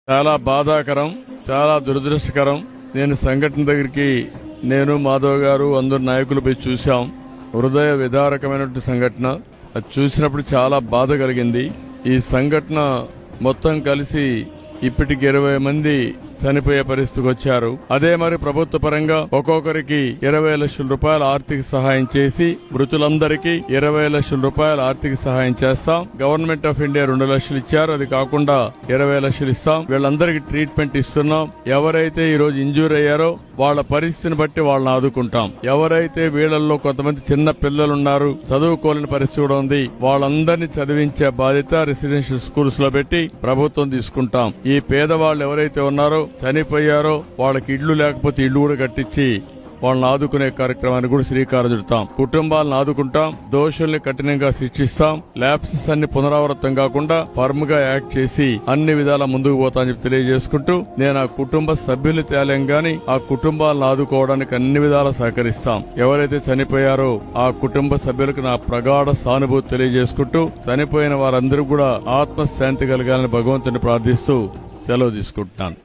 చాలా బాధాకరం, చాలా దురదృష్టకరం. నేను సంఘటన దగ్గరికి నేను మాధవ్ గారు అందరు నాయకులు పోయి చూశాం. హృదయ విదారకమైనటువంటి సంఘటన. అది చూసినప్పుడు చాలా బాధ కలిగింది. ఈ సంఘటన మొత్తం కలిసి ఇప్పటికి 20 మంది చనిపోయే పరిస్థితికి వచ్చారు. అదే మరి ప్రభుత్వ పరంగా ఒక్కొక్కరికి 20 లక్షల రూపాయల ఆర్థిక సహాయం చేసి మృతులందరికీ 20 లక్షల రూపాయల ఆర్థిక సహాయం చేస్తాం. గవర్నమెంట్ ఆఫ్ ఇండియా 2 లక్షలు ఇచ్చారు. అది కాకుండా 20 లక్షలు ఇస్తాం. వీళ్ళందరికీ ట్రీట్మెంట్ ఇస్తున్నాం. ఎవరైతే ఈ రోజు ఇంజూర్ అయ్యారో వాళ్ళ పరిస్థితిని బట్టి వాళ్ళని ఆదుకుంటాం. ఎవరైతే వీళ్ళల్లో కొంతమంది చిన్న పిల్లలున్నారు, చదువుకోలేని పరిస్థితి కూడా ఉంది, వాళ్ళందరినీ చదివించే బాధ్యత రెసిడెన్షియల్ స్కూల్స్ లో పెట్టి ప్రభుత్వం తీసుకుంటాం. ఈ పేదవాళ్ళు ఎవరైతే ఉన్నారో చనిపోయారో వాళ్ళకి ఇళ్లు లేకపోతే ఇళ్లు కూడా కట్టించి వాళ్ళని ఆదుకునే కార్యక్రమాన్ని కూడా శ్రీకారం చుడతాం. కుటుంబాలను ఆదుకుంటాం. దోషుల్ని కఠినంగా శిక్షిస్తాం. ల్యాప్సెస్ అన్ని పునరావృతం కాకుండా ఫర్మ్ గా యాక్ట్ చేసి అన్ని విధాలా ముందుకు పోతామని చెప్పి తెలియజేసుకుంటూ నేను ఆ కుటుంబ సభ్యులు తేలేం గాని ఆ కుటుంబాలను ఆదుకోవడానికి అన్ని విధాలా సహకరిస్తాం. ఎవరైతే చనిపోయారో ఆ కుటుంబ సభ్యులకు నా ప్రగాఢ సానుభూతి తెలియజేసుకుంటూ చనిపోయిన వారందరూ కూడా ఆత్మశాంతి కలగాలని భగవంతుని ప్రార్థిస్తూ సెలవు తీసుకుంటున్నాను.